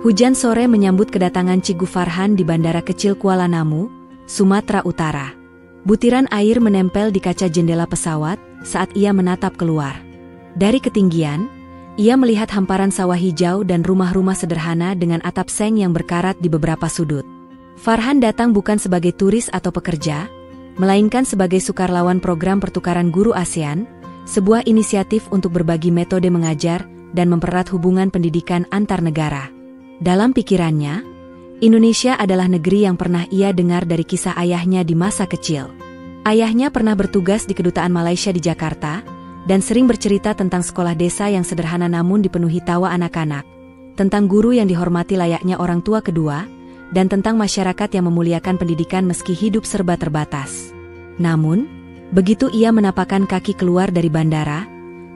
Hujan sore menyambut kedatangan Cikgu Farhan di Bandara Kecil Kuala Namu, Sumatera Utara. Butiran air menempel di kaca jendela pesawat saat ia menatap keluar. Dari ketinggian, ia melihat hamparan sawah hijau dan rumah-rumah sederhana dengan atap seng yang berkarat di beberapa sudut. Farhan datang bukan sebagai turis atau pekerja, melainkan sebagai sukarelawan program pertukaran guru ASEAN, sebuah inisiatif untuk berbagi metode mengajar dan mempererat hubungan pendidikan antar negara. Dalam pikirannya, Indonesia adalah negeri yang pernah ia dengar dari kisah ayahnya di masa kecil. Ayahnya pernah bertugas di Kedutaan Malaysia di Jakarta, dan sering bercerita tentang sekolah desa yang sederhana namun dipenuhi tawa anak-anak, tentang guru yang dihormati layaknya orang tua kedua, dan tentang masyarakat yang memuliakan pendidikan meski hidup serba terbatas. Namun, begitu ia menapakkan kaki keluar dari bandara,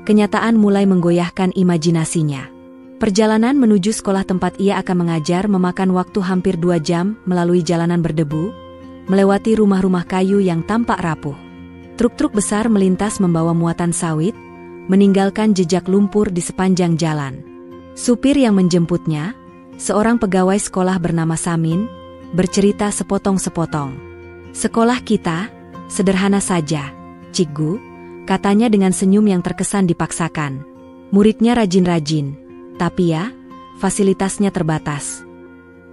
kenyataan mulai menggoyahkan imajinasinya. Perjalanan menuju sekolah tempat ia akan mengajar memakan waktu hampir 2 jam melalui jalanan berdebu, melewati rumah-rumah kayu yang tampak rapuh. Truk-truk besar melintas membawa muatan sawit, meninggalkan jejak lumpur di sepanjang jalan. Supir yang menjemputnya, seorang pegawai sekolah bernama Samin, bercerita sepotong-sepotong. "Sekolah kita, sederhana saja, Cikgu," katanya dengan senyum yang terkesan dipaksakan. "Muridnya rajin-rajin. Tapi ya, fasilitasnya terbatas."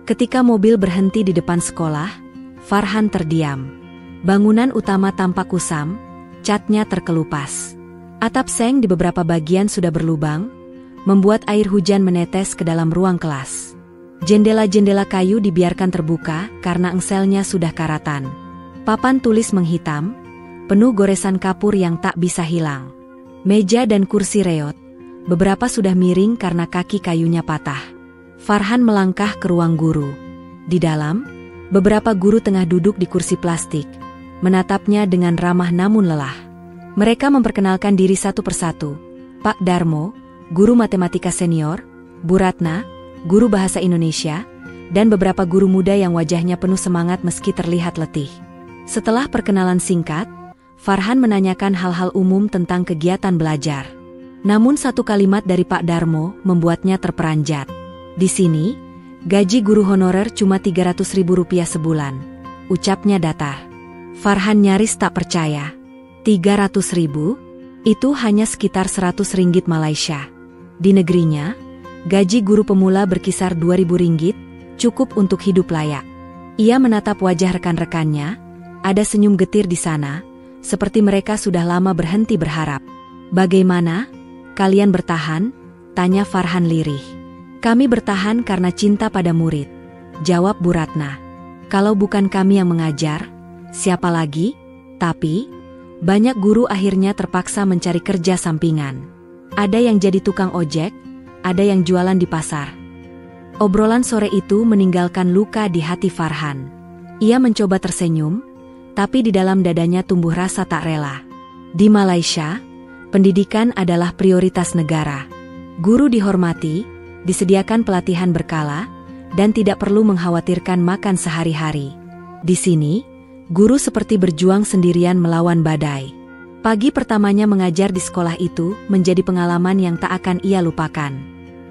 Ketika mobil berhenti di depan sekolah, Farhan terdiam. Bangunan utama tampak kusam, catnya terkelupas. Atap seng di beberapa bagian sudah berlubang, membuat air hujan menetes ke dalam ruang kelas. Jendela-jendela kayu dibiarkan terbuka karena engselnya sudah karatan. Papan tulis menghitam, penuh goresan kapur yang tak bisa hilang. Meja dan kursi reot, beberapa sudah miring karena kaki kayunya patah. Farhan melangkah ke ruang guru. Di dalam, beberapa guru tengah duduk di kursi plastik, menatapnya dengan ramah namun lelah. Mereka memperkenalkan diri satu persatu. Pak Darmo, guru matematika senior, Bu Ratna, guru bahasa Indonesia, dan beberapa guru muda yang wajahnya penuh semangat meski terlihat letih. Setelah perkenalan singkat, Farhan menanyakan hal-hal umum tentang kegiatan belajar. Namun satu kalimat dari Pak Darmo membuatnya terperanjat. "Di sini, gaji guru honorer cuma Rp300.000 sebulan," ucapnya datar. Farhan nyaris tak percaya. 300.000? Itu hanya sekitar 100 ringgit Malaysia. Di negerinya, gaji guru pemula berkisar Rp2.000, cukup untuk hidup layak. Ia menatap wajah rekan-rekannya, ada senyum getir di sana, seperti mereka sudah lama berhenti berharap. "Bagaimana? Kalian bertahan?" tanya Farhan lirih. "Kami bertahan karena cinta pada murid," jawab Bu Ratna. "Kalau bukan kami yang mengajar, siapa lagi?" Tapi, banyak guru akhirnya terpaksa mencari kerja sampingan. Ada yang jadi tukang ojek, ada yang jualan di pasar. Obrolan sore itu meninggalkan luka di hati Farhan. Ia mencoba tersenyum, tapi di dalam dadanya tumbuh rasa tak rela. Di Malaysia, pendidikan adalah prioritas negara. Guru dihormati, disediakan pelatihan berkala, dan tidak perlu mengkhawatirkan makan sehari-hari. Di sini, guru seperti berjuang sendirian melawan badai. Pagi pertamanya mengajar di sekolah itu menjadi pengalaman yang tak akan ia lupakan.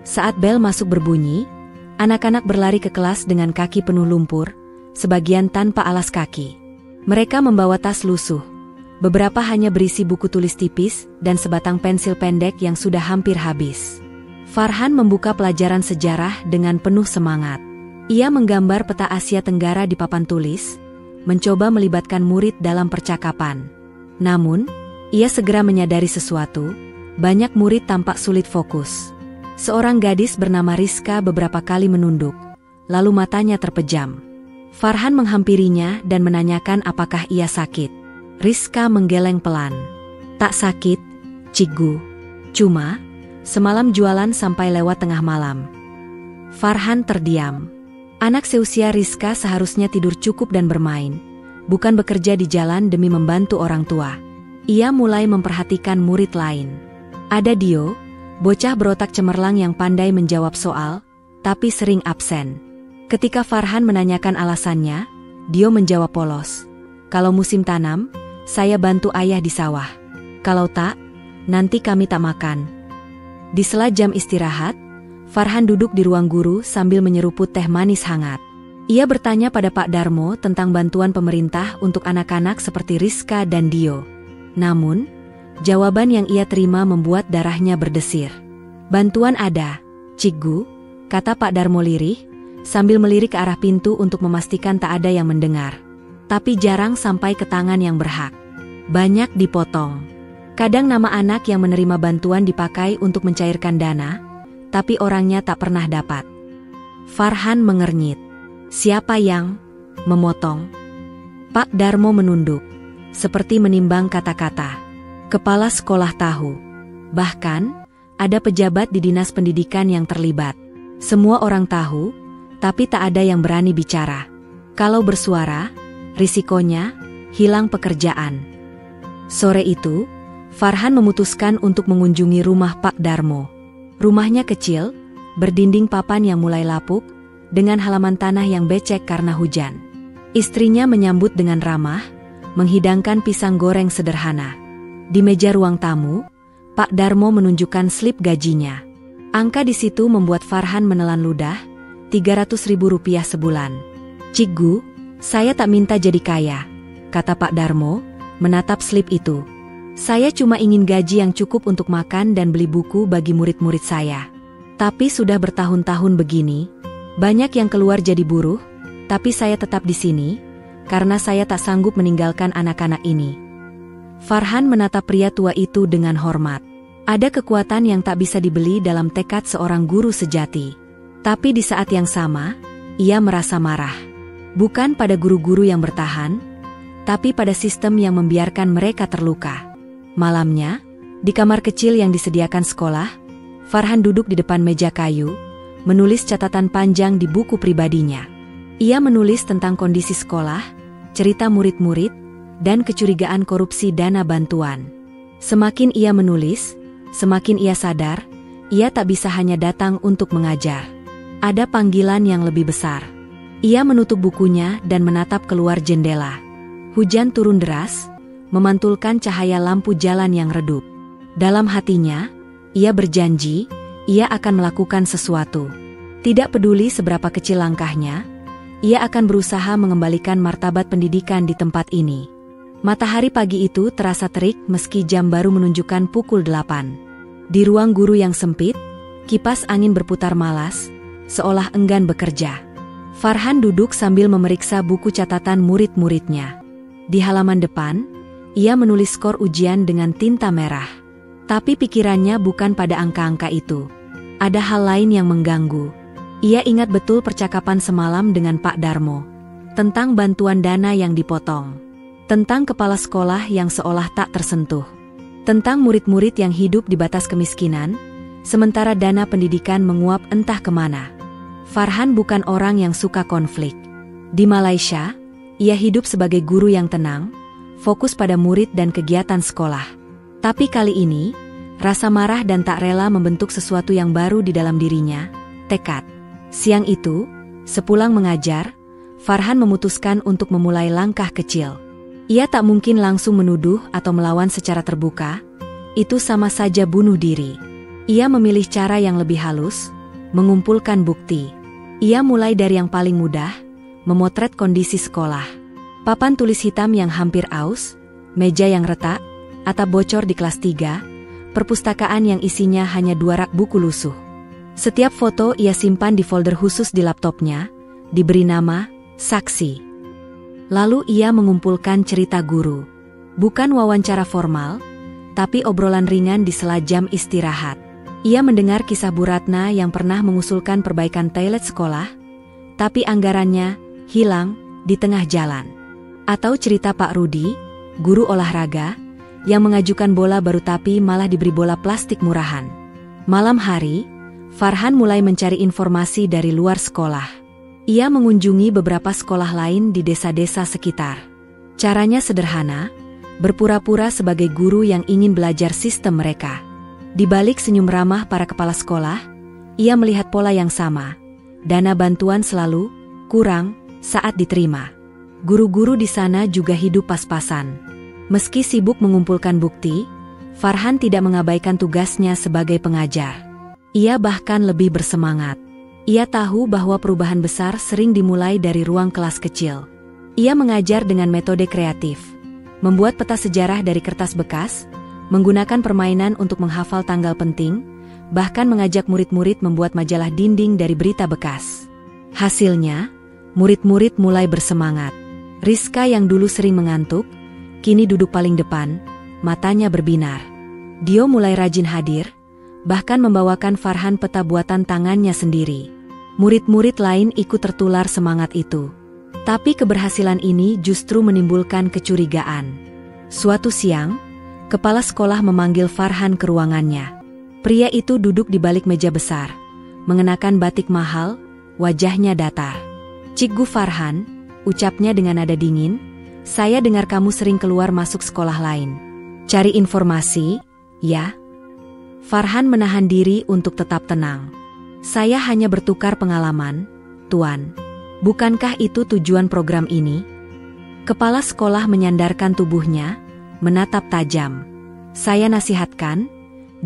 Saat bel masuk berbunyi, anak-anak berlari ke kelas dengan kaki penuh lumpur, sebagian tanpa alas kaki. Mereka membawa tas lusuh. Beberapa hanya berisi buku tulis tipis dan sebatang pensil pendek yang sudah hampir habis. Farhan membuka pelajaran sejarah dengan penuh semangat. Ia menggambar peta Asia Tenggara di papan tulis, mencoba melibatkan murid dalam percakapan. Namun, ia segera menyadari sesuatu, banyak murid tampak sulit fokus. Seorang gadis bernama Rizka beberapa kali menunduk, lalu matanya terpejam. Farhan menghampirinya dan menanyakan apakah ia sakit. Rizka menggeleng pelan. "Tak sakit, Cikgu. Cuma, semalam jualan sampai lewat tengah malam." Farhan terdiam. Anak seusia Rizka seharusnya tidur cukup dan bermain, bukan bekerja di jalan demi membantu orang tua. Ia mulai memperhatikan murid lain. Ada Dio, bocah berotak cemerlang yang pandai menjawab soal, tapi sering absen. Ketika Farhan menanyakan alasannya, Dio menjawab polos, "Kalau musim tanam, saya bantu ayah di sawah. Kalau tak, nanti kami tak makan." Di sela jam istirahat, Farhan duduk di ruang guru sambil menyeruput teh manis hangat. Ia bertanya pada Pak Darmo tentang bantuan pemerintah untuk anak-anak seperti Rizka dan Dio. Namun, jawaban yang ia terima membuat darahnya berdesir. Bantuan ada, Cikgu, kata Pak Darmo lirih, sambil melirik ke arah pintu untuk memastikan tak ada yang mendengar. Tapi jarang sampai ke tangan yang berhak. Banyak dipotong. Kadang nama anak yang menerima bantuan dipakai untuk mencairkan dana, tapi orangnya tak pernah dapat. Farhan mengernyit. Siapa yang memotong? Pak Darmo menunduk, seperti menimbang kata-kata. Kepala sekolah tahu. Bahkan, ada pejabat di dinas pendidikan yang terlibat. Semua orang tahu, tapi tak ada yang berani bicara. Kalau bersuara, risikonya hilang pekerjaan. Sore itu, Farhan memutuskan untuk mengunjungi rumah Pak Darmo. Rumahnya kecil, berdinding papan yang mulai lapuk, dengan halaman tanah yang becek karena hujan. Istrinya menyambut dengan ramah, menghidangkan pisang goreng sederhana. Di meja ruang tamu, Pak Darmo menunjukkan slip gajinya. Angka di situ membuat Farhan menelan ludah, Rp300.000 sebulan. Cikgu, saya tak minta jadi kaya, kata Pak Darmo, menatap slip itu. Saya cuma ingin gaji yang cukup untuk makan dan beli buku bagi murid-murid saya. Tapi sudah bertahun-tahun begini, banyak yang keluar jadi buruh, tapi saya tetap di sini, karena saya tak sanggup meninggalkan anak-anak ini. Farhan menatap pria tua itu dengan hormat. Ada kekuatan yang tak bisa dibeli dalam tekad seorang guru sejati. Tapi di saat yang sama, ia merasa marah. Bukan pada guru-guru yang bertahan, tapi pada sistem yang membiarkan mereka terluka. Malamnya, di kamar kecil yang disediakan sekolah, Farhan duduk di depan meja kayu, menulis catatan panjang di buku pribadinya. Ia menulis tentang kondisi sekolah, cerita murid-murid, dan kecurigaan korupsi dana bantuan. Semakin ia menulis, semakin ia sadar, ia tak bisa hanya datang untuk mengajar. Ada panggilan yang lebih besar. Ia menutup bukunya dan menatap keluar jendela. Hujan turun deras, memantulkan cahaya lampu jalan yang redup. Dalam hatinya, ia berjanji, ia akan melakukan sesuatu. Tidak peduli seberapa kecil langkahnya, ia akan berusaha mengembalikan martabat pendidikan di tempat ini. Matahari pagi itu terasa terik meski jam baru menunjukkan pukul 8. Di ruang guru yang sempit, kipas angin berputar malas, seolah enggan bekerja. Farhan duduk sambil memeriksa buku catatan murid-muridnya. Di halaman depan, ia menulis skor ujian dengan tinta merah. Tapi pikirannya bukan pada angka-angka itu. Ada hal lain yang mengganggu. Ia ingat betul percakapan semalam dengan Pak Darmo. Tentang bantuan dana yang dipotong. Tentang kepala sekolah yang seolah tak tersentuh. Tentang murid-murid yang hidup di batas kemiskinan, sementara dana pendidikan menguap entah kemana. Farhan bukan orang yang suka konflik. Di Malaysia, ia hidup sebagai guru yang tenang, fokus pada murid dan kegiatan sekolah. Tapi kali ini, rasa marah dan tak rela membentuk sesuatu yang baru di dalam dirinya, tekad. Siang itu, sepulang mengajar, Farhan memutuskan untuk memulai langkah kecil. Ia tak mungkin langsung menuduh atau melawan secara terbuka, itu sama saja bunuh diri. Ia memilih cara yang lebih halus, mengumpulkan bukti. Ia mulai dari yang paling mudah, memotret kondisi sekolah. Papan tulis hitam yang hampir aus, meja yang retak, atap bocor di kelas 3, perpustakaan yang isinya hanya 2 rak buku lusuh. Setiap foto ia simpan di folder khusus di laptopnya, diberi nama, saksi. Lalu ia mengumpulkan cerita guru. Bukan wawancara formal, tapi obrolan ringan di sela jam istirahat. Ia mendengar kisah Bu Ratna yang pernah mengusulkan perbaikan toilet sekolah, tapi anggarannya hilang di tengah jalan. Atau cerita Pak Rudi, guru olahraga, yang mengajukan bola baru tapi malah diberi bola plastik murahan. Malam hari, Farhan mulai mencari informasi dari luar sekolah. Ia mengunjungi beberapa sekolah lain di desa-desa sekitar. Caranya sederhana, berpura-pura sebagai guru yang ingin belajar sistem mereka. Di balik senyum ramah para kepala sekolah, ia melihat pola yang sama. Dana bantuan selalu kurang saat diterima. Guru-guru di sana juga hidup pas-pasan. Meski sibuk mengumpulkan bukti, Farhan tidak mengabaikan tugasnya sebagai pengajar. Ia bahkan lebih bersemangat. Ia tahu bahwa perubahan besar sering dimulai dari ruang kelas kecil. Ia mengajar dengan metode kreatif, membuat peta sejarah dari kertas bekas, menggunakan permainan untuk menghafal tanggal penting, bahkan mengajak murid-murid membuat majalah dinding dari berita bekas. Hasilnya, murid-murid mulai bersemangat. Rizka yang dulu sering mengantuk, kini duduk paling depan, matanya berbinar. Dio mulai rajin hadir, bahkan membawakan Farhan peta buatan tangannya sendiri. Murid-murid lain ikut tertular semangat itu. Tapi keberhasilan ini justru menimbulkan kecurigaan. Suatu siang, kepala sekolah memanggil Farhan ke ruangannya. Pria itu duduk di balik meja besar, mengenakan batik mahal, wajahnya datar. "Cikgu Farhan," ucapnya dengan nada dingin, "saya dengar kamu sering keluar masuk sekolah lain. Cari informasi, ya?" Farhan menahan diri untuk tetap tenang. "Saya hanya bertukar pengalaman, Tuan. Bukankah itu tujuan program ini?" Kepala sekolah menyandarkan tubuhnya, menatap tajam. "Saya nasihatkan,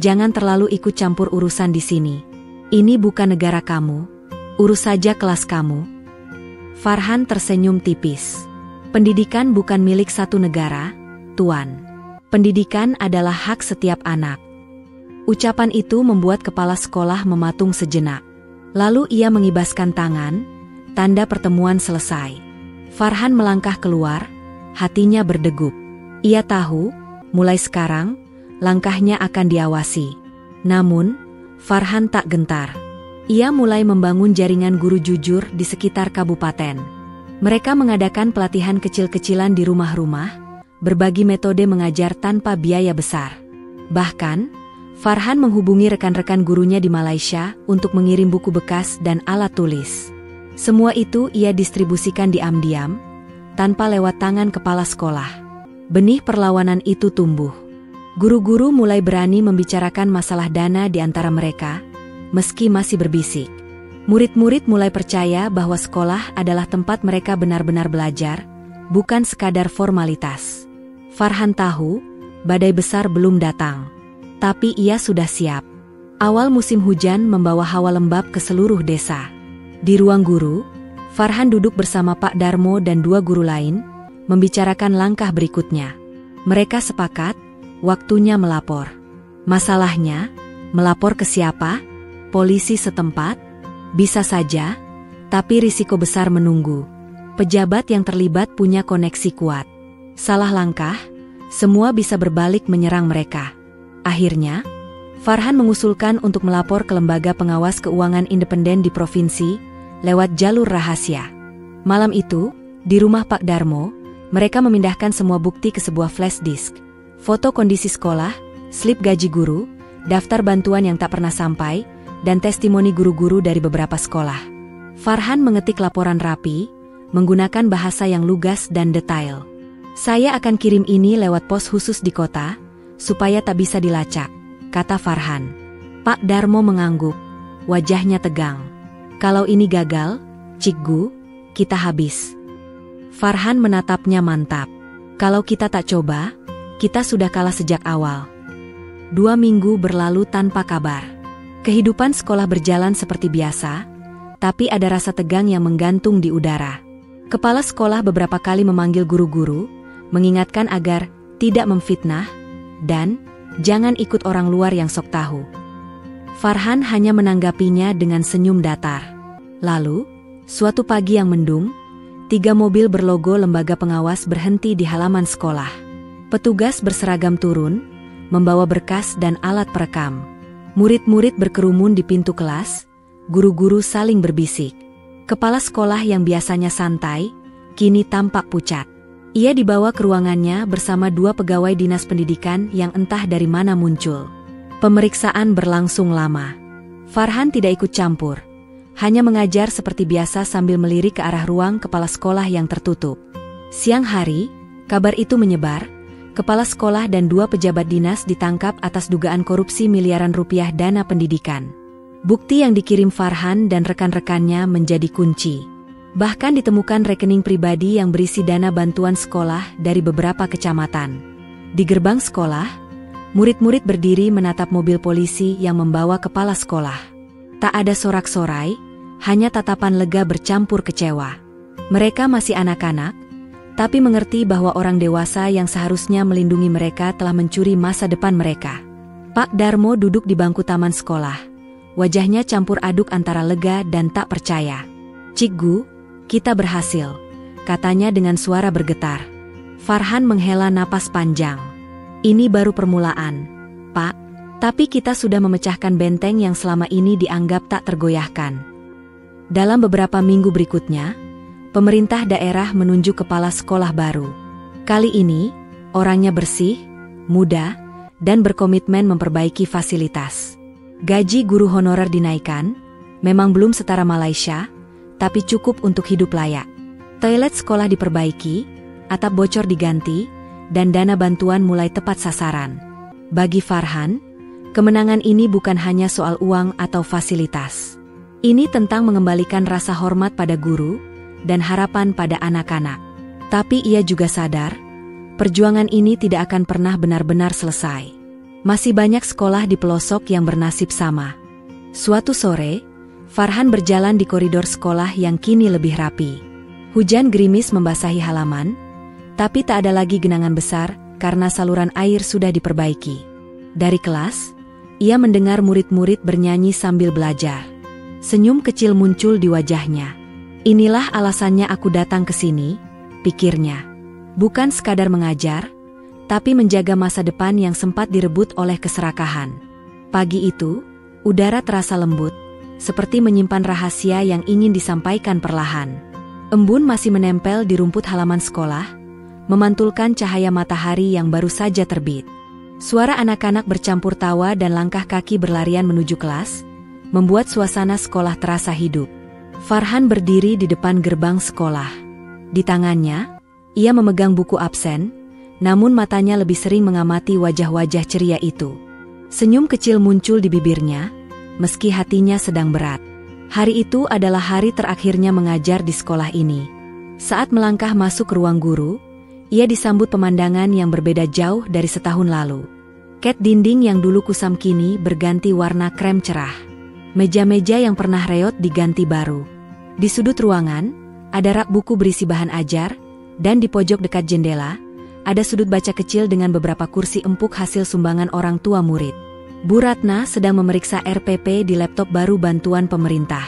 jangan terlalu ikut campur urusan di sini. Ini bukan negara kamu, urus saja kelas kamu." Farhan tersenyum tipis. "Pendidikan bukan milik satu negara, Tuan. Pendidikan adalah hak setiap anak." Ucapan itu membuat kepala sekolah mematung sejenak. Lalu ia mengibaskan tangan, tanda pertemuan selesai. Farhan melangkah keluar, hatinya berdegup. Ia tahu, mulai sekarang, langkahnya akan diawasi. Namun, Farhan tak gentar. Ia mulai membangun jaringan guru jujur di sekitar kabupaten. Mereka mengadakan pelatihan kecil-kecilan di rumah-rumah, berbagi metode mengajar tanpa biaya besar. Bahkan, Farhan menghubungi rekan-rekan gurunya di Malaysia untuk mengirim buku bekas dan alat tulis. Semua itu ia distribusikan diam-diam, tanpa lewat tangan kepala sekolah. Benih perlawanan itu tumbuh. Guru-guru mulai berani membicarakan masalah dana di antara mereka, meski masih berbisik. Murid-murid mulai percaya bahwa sekolah adalah tempat mereka benar-benar belajar, bukan sekadar formalitas. Farhan tahu, badai besar belum datang. Tapi ia sudah siap. Awal musim hujan membawa hawa lembab ke seluruh desa. Di ruang guru, Farhan duduk bersama Pak Darmo dan dua guru lain, membicarakan langkah berikutnya. Mereka sepakat, waktunya melapor. Masalahnya, melapor ke siapa? Polisi setempat? Bisa saja, tapi risiko besar menunggu. Pejabat yang terlibat punya koneksi kuat. Salah langkah, semua bisa berbalik menyerang mereka. Akhirnya, Farhan mengusulkan untuk melapor ke lembaga pengawas keuangan independen di provinsi, lewat jalur rahasia. Malam itu, di rumah Pak Darmo, mereka memindahkan semua bukti ke sebuah flash disk. Foto kondisi sekolah, slip gaji guru, daftar bantuan yang tak pernah sampai, dan testimoni guru-guru dari beberapa sekolah. Farhan mengetik laporan rapi, menggunakan bahasa yang lugas dan detail. "Saya akan kirim ini lewat pos khusus di kota, supaya tak bisa dilacak," kata Farhan. Pak Darmo mengangguk, wajahnya tegang. "Kalau ini gagal, Cikgu, kita habis." Farhan menatapnya mantap. "Kalau kita tak coba, kita sudah kalah sejak awal." 2 minggu berlalu tanpa kabar. Kehidupan sekolah berjalan seperti biasa, tapi ada rasa tegang yang menggantung di udara. Kepala sekolah beberapa kali memanggil guru-guru, mengingatkan agar tidak memfitnah, dan jangan ikut orang luar yang sok tahu. Farhan hanya menanggapinya dengan senyum datar. Lalu, suatu pagi yang mendung, 3 mobil berlogo lembaga pengawas berhenti di halaman sekolah. Petugas berseragam turun, membawa berkas dan alat perekam. Murid-murid berkerumun di pintu kelas, guru-guru saling berbisik. Kepala sekolah yang biasanya santai, kini tampak pucat. Ia dibawa ke ruangannya bersama 2 pegawai dinas pendidikan yang entah dari mana muncul. Pemeriksaan berlangsung lama. Farhan tidak ikut campur, hanya mengajar seperti biasa sambil melirik ke arah ruang kepala sekolah yang tertutup. Siang hari, kabar itu menyebar, kepala sekolah dan 2 pejabat dinas ditangkap atas dugaan korupsi miliaran rupiah dana pendidikan. Bukti yang dikirim Farhan dan rekan-rekannya menjadi kunci. Bahkan ditemukan rekening pribadi yang berisi dana bantuan sekolah dari beberapa kecamatan. Di gerbang sekolah, Murid-murid berdiri menatap mobil polisi yang membawa kepala sekolah. Tak ada sorak-sorai, hanya tatapan lega bercampur kecewa. Mereka masih anak-anak, tapi mengerti bahwa orang dewasa yang seharusnya melindungi mereka telah mencuri masa depan mereka. Pak Darmo duduk di bangku taman sekolah. Wajahnya campur aduk antara lega dan tak percaya. "Cikgu, kita berhasil," katanya dengan suara bergetar. Farhan menghela napas panjang. "Ini baru permulaan, Pak. Tapi kita sudah memecahkan benteng yang selama ini dianggap tak tergoyahkan." Dalam beberapa minggu berikutnya, pemerintah daerah menunjuk kepala sekolah baru. Kali ini, orangnya bersih, muda, dan berkomitmen memperbaiki fasilitas. Gaji guru honorer dinaikkan, memang belum setara Malaysia, tapi cukup untuk hidup layak. Toilet sekolah diperbaiki, atap bocor diganti, dan dana bantuan mulai tepat sasaran. Bagi Farhan, kemenangan ini bukan hanya soal uang atau fasilitas. Ini tentang mengembalikan rasa hormat pada guru dan harapan pada anak-anak. Tapi ia juga sadar, perjuangan ini tidak akan pernah benar-benar selesai. Masih banyak sekolah di pelosok yang bernasib sama. Suatu sore, Farhan berjalan di koridor sekolah yang kini lebih rapi. Hujan gerimis membasahi halaman, tapi tak ada lagi genangan besar karena saluran air sudah diperbaiki. Dari kelas, ia mendengar murid-murid bernyanyi sambil belajar. Senyum kecil muncul di wajahnya. "Inilah alasannya aku datang ke sini," pikirnya. "Bukan sekadar mengajar, tapi menjaga masa depan yang sempat direbut oleh keserakahan." Pagi itu, udara terasa lembut, seperti menyimpan rahasia yang ingin disampaikan perlahan. Embun masih menempel di rumput halaman sekolah, memantulkan cahaya matahari yang baru saja terbit. Suara anak-anak bercampur tawa dan langkah kaki berlarian menuju kelas, membuat suasana sekolah terasa hidup. Farhan berdiri di depan gerbang sekolah. Di tangannya, ia memegang buku absen, namun matanya lebih sering mengamati wajah-wajah ceria itu. Senyum kecil muncul di bibirnya, meski hatinya sedang berat. Hari itu adalah hari terakhirnya mengajar di sekolah ini. Saat melangkah masuk ke ruang guru, ia disambut pemandangan yang berbeda jauh dari setahun lalu. Cat dinding yang dulu kusam kini berganti warna krem cerah. Meja-meja yang pernah reot diganti baru. Di sudut ruangan, ada rak buku berisi bahan ajar, dan di pojok dekat jendela, ada sudut baca kecil dengan beberapa kursi empuk hasil sumbangan orang tua murid. Bu Ratna sedang memeriksa RPP di laptop baru bantuan pemerintah.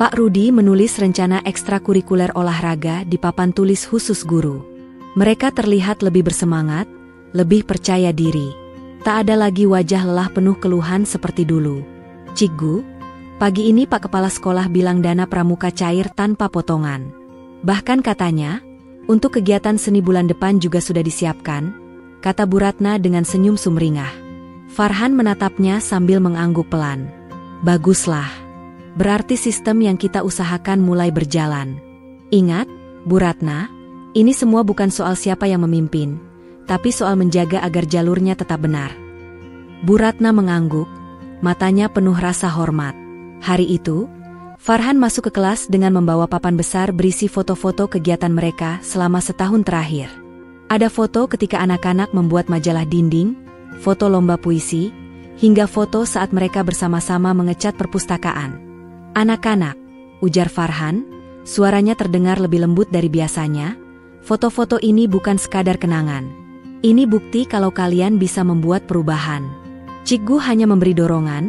Pak Rudi menulis rencana ekstrakurikuler olahraga di papan tulis khusus guru. Mereka terlihat lebih bersemangat, lebih percaya diri. Tak ada lagi wajah lelah penuh keluhan seperti dulu. "Cikgu, pagi ini Pak Kepala Sekolah bilang dana pramuka cair tanpa potongan. Bahkan katanya, untuk kegiatan seni bulan depan juga sudah disiapkan," kata Bu Ratna dengan senyum sumringah. Farhan menatapnya sambil mengangguk pelan. "Baguslah. Berarti sistem yang kita usahakan mulai berjalan. Ingat, Bu Ratna, ini semua bukan soal siapa yang memimpin, tapi soal menjaga agar jalurnya tetap benar." Bu Ratna mengangguk, matanya penuh rasa hormat. Hari itu, Farhan masuk ke kelas dengan membawa papan besar berisi foto-foto kegiatan mereka selama setahun terakhir. Ada foto ketika anak-anak membuat majalah dinding, foto lomba puisi, hingga foto saat mereka bersama-sama mengecat perpustakaan. "Anak-anak," ujar Farhan, suaranya terdengar lebih lembut dari biasanya, "foto-foto ini bukan sekadar kenangan. Ini bukti kalau kalian bisa membuat perubahan. Cikgu hanya memberi dorongan,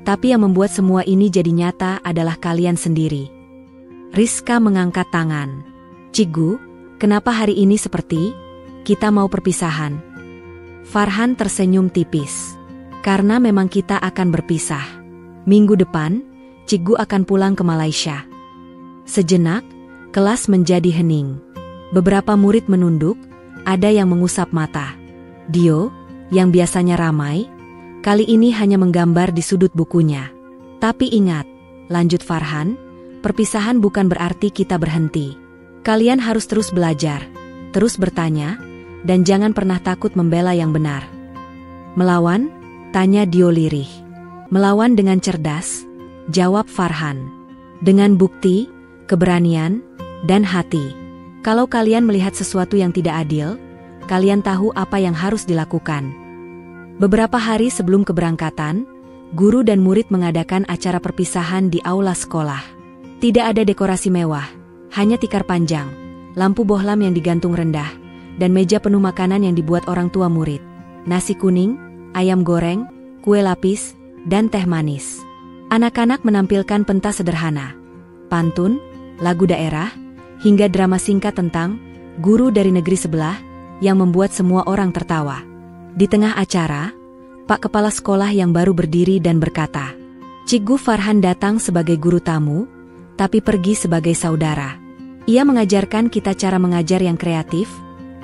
tapi yang membuat semua ini jadi nyata adalah kalian sendiri." Rizka mengangkat tangan. "Cikgu, kenapa hari ini seperti kita mau perpisahan?" Farhan tersenyum tipis. "Karena memang kita akan berpisah. Minggu depan, Cikgu akan pulang ke Malaysia." Sejenak, kelas menjadi hening. Beberapa murid menunduk, ada yang mengusap mata. Dio, yang biasanya ramai, kali ini hanya menggambar di sudut bukunya. "Tapi ingat," lanjut Farhan, "perpisahan bukan berarti kita berhenti. Kalian harus terus belajar, terus bertanya, dan jangan pernah takut membela yang benar." "Melawan?" tanya Dio lirih. "Melawan dengan cerdas," jawab Farhan. "Dengan bukti, keberanian, dan hati. Kalau kalian melihat sesuatu yang tidak adil, kalian tahu apa yang harus dilakukan." Beberapa hari sebelum keberangkatan, guru dan murid mengadakan acara perpisahan di aula sekolah. Tidak ada dekorasi mewah, hanya tikar panjang, lampu bohlam yang digantung rendah, dan meja penuh makanan yang dibuat orang tua murid. Nasi kuning, ayam goreng, kue lapis, dan teh manis. Anak-anak menampilkan pentas sederhana, pantun, lagu daerah, hingga drama singkat tentang guru dari negeri sebelah yang membuat semua orang tertawa. Di tengah acara, Pak Kepala Sekolah yang baru berdiri dan berkata, "Cikgu Farhan datang sebagai guru tamu, tapi pergi sebagai saudara. Ia mengajarkan kita cara mengajar yang kreatif,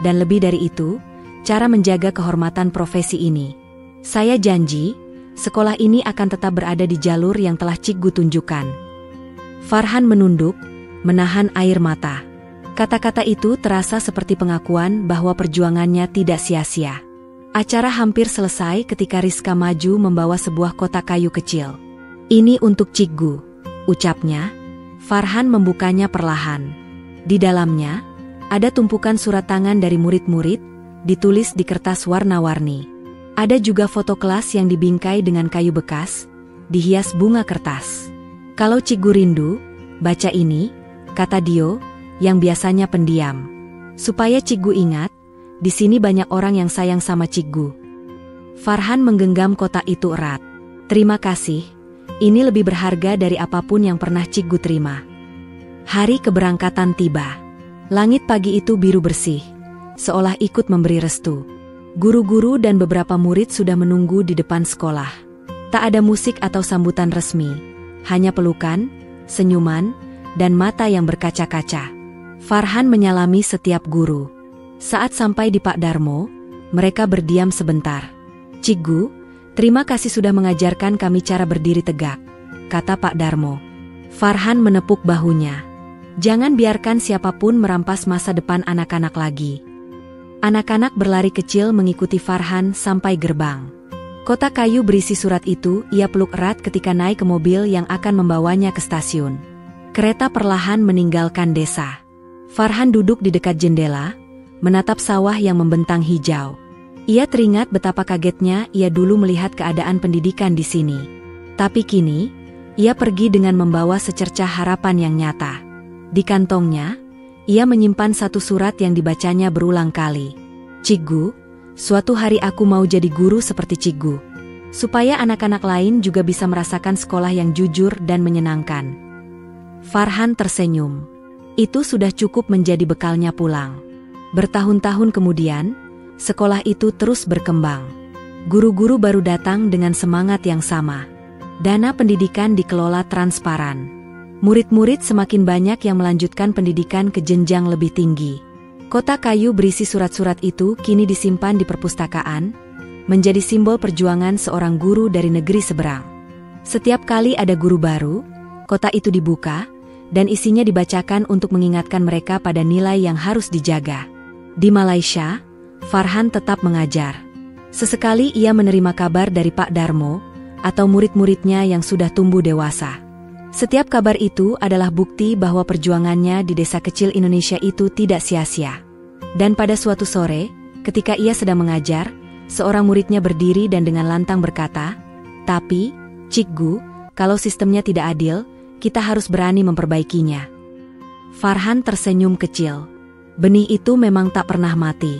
dan lebih dari itu, cara menjaga kehormatan profesi ini. Saya janji, sekolah ini akan tetap berada di jalur yang telah Cikgu tunjukkan." Farhan menunduk, menahan air mata. Kata-kata itu terasa seperti pengakuan bahwa perjuangannya tidak sia-sia. Acara hampir selesai ketika Rizka maju membawa sebuah kotak kayu kecil. "Ini untuk Cikgu," ucapnya. Farhan membukanya perlahan. Di dalamnya, ada tumpukan surat tangan dari murid-murid, ditulis di kertas warna-warni. Ada juga foto kelas yang dibingkai dengan kayu bekas, dihias bunga kertas. "Kalau Cikgu rindu, baca ini," kata Dio, yang biasanya pendiam. "Supaya Cikgu ingat, di sini banyak orang yang sayang sama Cikgu." Farhan menggenggam kotak itu erat. "Terima kasih, ini lebih berharga dari apapun yang pernah Cikgu terima." Hari keberangkatan tiba. Langit pagi itu biru bersih, seolah ikut memberi restu. Guru-guru dan beberapa murid sudah menunggu di depan sekolah. Tak ada musik atau sambutan resmi, hanya pelukan, senyuman, dan mata yang berkaca-kaca. Farhan menyalami setiap guru. Saat sampai di Pak Darmo, mereka berdiam sebentar. "Cikgu, terima kasih sudah mengajarkan kami cara berdiri tegak," kata Pak Darmo. Farhan menepuk bahunya. "Jangan biarkan siapapun merampas masa depan anak-anak lagi." Anak-anak berlari kecil mengikuti Farhan sampai gerbang. Kotak kayu berisi surat itu ia peluk erat ketika naik ke mobil yang akan membawanya ke stasiun. Kereta perlahan meninggalkan desa. Farhan duduk di dekat jendela, menatap sawah yang membentang hijau. Ia teringat betapa kagetnya ia dulu melihat keadaan pendidikan di sini. Tapi kini, ia pergi dengan membawa secercah harapan yang nyata. Di kantongnya, ia menyimpan satu surat yang dibacanya berulang kali. "Cikgu, suatu hari aku mau jadi guru seperti Cikgu, supaya anak-anak lain juga bisa merasakan sekolah yang jujur dan menyenangkan." Farhan tersenyum. Itu sudah cukup menjadi bekalnya pulang. Bertahun-tahun kemudian, sekolah itu terus berkembang. Guru-guru baru datang dengan semangat yang sama. Dana pendidikan dikelola transparan. Murid-murid semakin banyak yang melanjutkan pendidikan ke jenjang lebih tinggi. Kotak kayu berisi surat-surat itu kini disimpan di perpustakaan, menjadi simbol perjuangan seorang guru dari negeri seberang. Setiap kali ada guru baru, kotak itu dibuka, dan isinya dibacakan untuk mengingatkan mereka pada nilai yang harus dijaga. Di Malaysia, Farhan tetap mengajar. Sesekali ia menerima kabar dari Pak Darmo atau murid-muridnya yang sudah tumbuh dewasa. Setiap kabar itu adalah bukti bahwa perjuangannya di desa kecil Indonesia itu tidak sia-sia. Dan pada suatu sore, ketika ia sedang mengajar, seorang muridnya berdiri dan dengan lantang berkata, "Tapi, Cikgu, kalau sistemnya tidak adil, kita harus berani memperbaikinya." Farhan tersenyum kecil. Benih itu memang tak pernah mati.